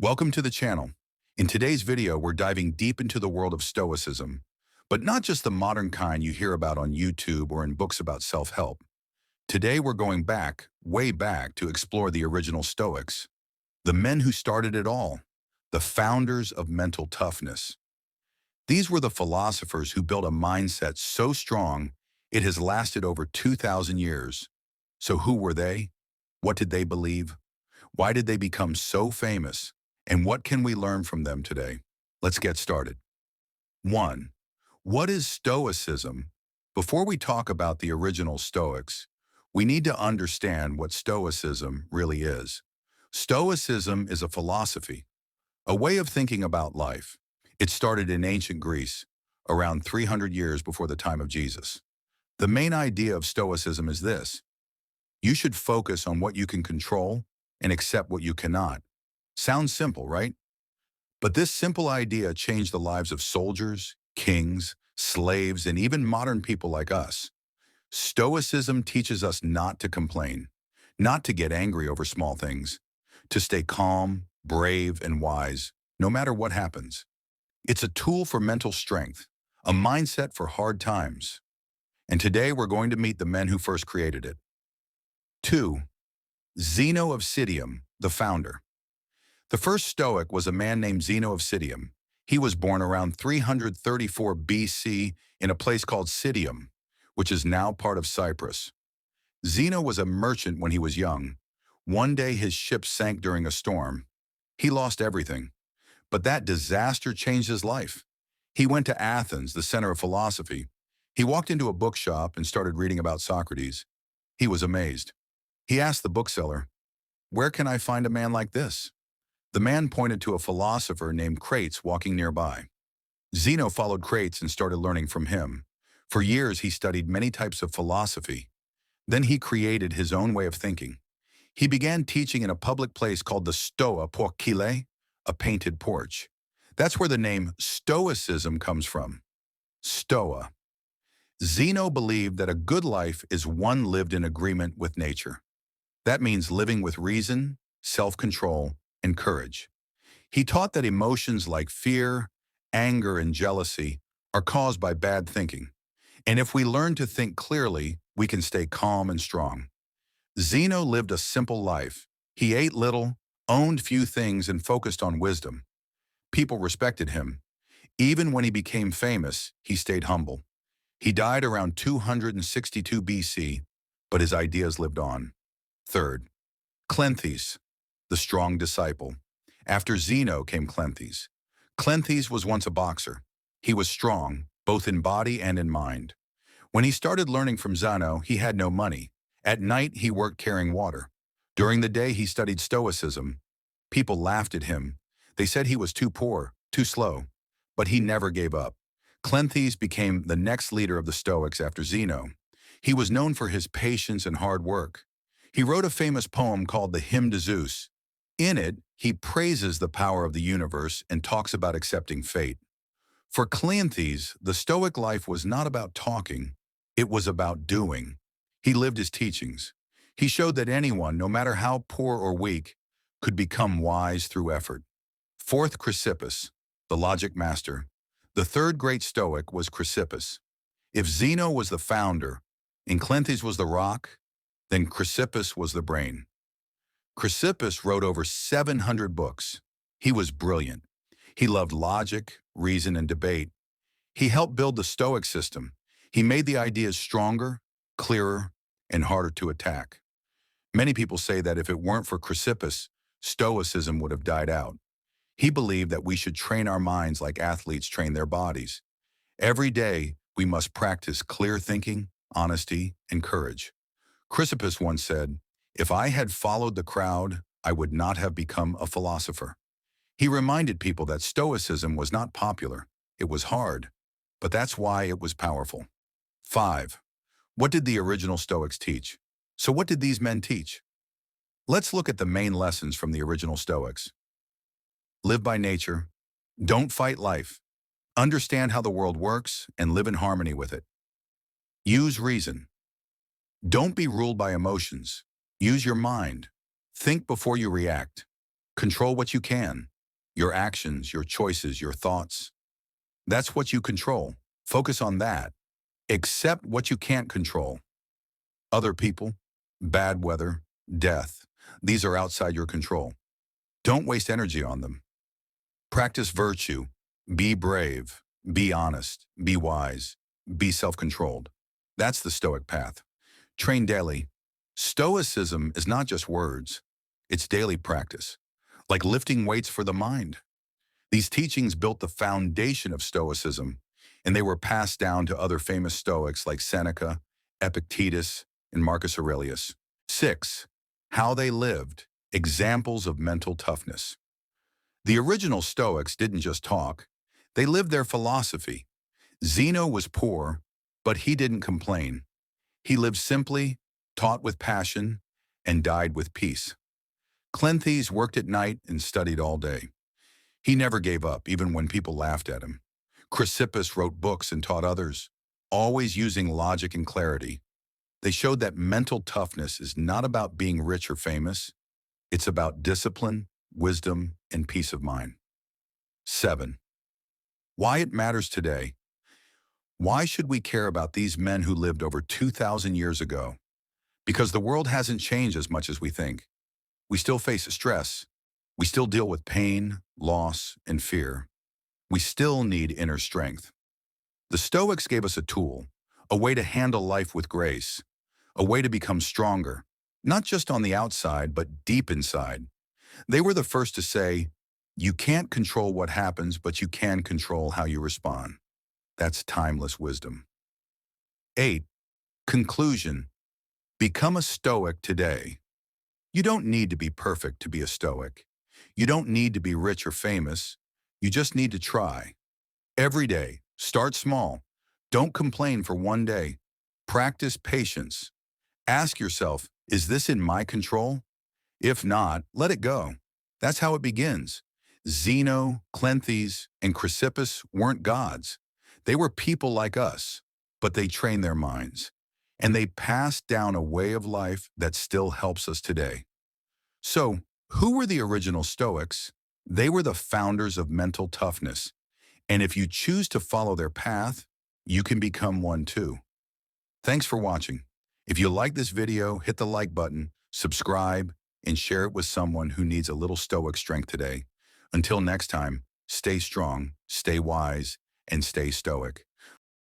Welcome to the channel. In today's video, we're diving deep into the world of Stoicism, but not just the modern kind you hear about on YouTube or in books about self-help. Today, we're going back, way back, to explore the original Stoics, the men who started it all, the founders of mental toughness. These were the philosophers who built a mindset so strong it has lasted over 2,000 years. So who were they? What did they believe? Why did they become so famous? And what can we learn from them today? Let's get started. 1. What is Stoicism? Before we talk about the original Stoics, we need to understand what Stoicism really is. Stoicism is a philosophy, a way of thinking about life. It started in ancient Greece, around 300 years before the time of Jesus. The main idea of Stoicism is this: you should focus on what you can control and accept what you cannot. Sounds simple, right? But this simple idea changed the lives of soldiers, kings, slaves, and even modern people like us. Stoicism teaches us not to complain, not to get angry over small things, to stay calm, brave, and wise, no matter what happens. It's a tool for mental strength, a mindset for hard times. And today we're going to meet the men who first created it. 2. Zeno of Citium, the founder. The first Stoic was a man named Zeno of Citium. He was born around 334 BC in a place called Citium, which is now part of Cyprus. Zeno was a merchant when he was young. One day his ship sank during a storm. He lost everything, but that disaster changed his life. He went to Athens, the center of philosophy. He walked into a bookshop and started reading about Socrates. He was amazed. He asked the bookseller, "Where can I find a man like this?" The man pointed to a philosopher named Crates walking nearby. Zeno followed Crates and started learning from him. For years, he studied many types of philosophy. Then he created his own way of thinking. He began teaching in a public place called the Stoa Porcile, a painted porch. That's where the name Stoicism comes from. Stoa. Zeno believed that a good life is one lived in agreement with nature. That means living with reason, self-control, and courage. He taught that emotions like fear, anger, and jealousy are caused by bad thinking. And if we learn to think clearly, we can stay calm and strong. Zeno lived a simple life. He ate little, owned few things, and focused on wisdom. People respected him. Even when he became famous, he stayed humble. He died around 262 BC, but his ideas lived on. 3. Cleanthes, the strong disciple. After Zeno came Cleanthes. Cleanthes was once a boxer. He was strong, both in body and in mind. When he started learning from Zeno, he had no money. At night, he worked carrying water. During the day, he studied Stoicism. People laughed at him. They said he was too poor, too slow. But he never gave up. Cleanthes became the next leader of the Stoics after Zeno. He was known for his patience and hard work. He wrote a famous poem called the Hymn to Zeus. In it, he praises the power of the universe and talks about accepting fate. For Cleanthes, the Stoic life was not about talking, it was about doing. He lived his teachings. He showed that anyone, no matter how poor or weak, could become wise through effort. 4. Chrysippus, the logic master. The third great Stoic was Chrysippus. If Zeno was the founder and Cleanthes was the rock, then Chrysippus was the brain. Chrysippus wrote over 700 books. He was brilliant. He loved logic, reason, and debate. He helped build the Stoic system. He made the ideas stronger, clearer, and harder to attack. Many people say that if it weren't for Chrysippus, Stoicism would have died out. He believed that we should train our minds like athletes train their bodies. Every day, we must practice clear thinking, honesty, and courage. Chrysippus once said, "If I had followed the crowd, I would not have become a philosopher." He reminded people that Stoicism was not popular, it was hard, but that's why it was powerful. 5. What did the original Stoics teach? So what did these men teach? Let's look at the main lessons from the original Stoics. Live by nature. Don't fight life. Understand how the world works and live in harmony with it. Use reason. Don't be ruled by emotions. Use your mind. Think before you react. Control what you can. Your actions, your choices, your thoughts. That's what you control. Focus on that. Accept what you can't control. Other people, bad weather, death. These are outside your control. Don't waste energy on them. Practice virtue. Be brave. Be honest. Be wise. Be self-controlled. That's the Stoic path. Train daily. Stoicism is not just words. It's daily practice, like lifting weights for the mind. These teachings built the foundation of Stoicism, and they were passed down to other famous Stoics like Seneca, Epictetus, and Marcus Aurelius. 6. How they lived. Examples of mental toughness. The original Stoics didn't just talk. They lived their philosophy. Zeno was poor, but he didn't complain. He lived simply, taught with passion, and died with peace. Cleanthes worked at night and studied all day. He never gave up, even when people laughed at him. Chrysippus wrote books and taught others, always using logic and clarity. They showed that mental toughness is not about being rich or famous. It's about discipline, wisdom, and peace of mind. 7. Why it matters today. Why should we care about these men who lived over 2,000 years ago? Because the world hasn't changed as much as we think. We still face stress. We still deal with pain, loss, and fear. We still need inner strength. The Stoics gave us a tool, a way to handle life with grace, a way to become stronger, not just on the outside, but deep inside. They were the first to say, you can't control what happens, but you can control how you respond. That's timeless wisdom. 8. Conclusion. Become a Stoic today. You don't need to be perfect to be a Stoic. You don't need to be rich or famous. You just need to try. Every day, start small. Don't complain for one day. Practice patience. Ask yourself, is this in my control? If not, let it go. That's how it begins. Zeno, Cleanthes, and Chrysippus weren't gods. They were people like us, but they trained their minds. And they passed down a way of life that still helps us today. So, who were the original Stoics? They were the founders of mental toughness. And if you choose to follow their path, you can become one too. Thanks for watching. If you like this video, hit the like button, subscribe, and share it with someone who needs a little Stoic strength today. Until next time, stay strong, stay wise, and stay Stoic.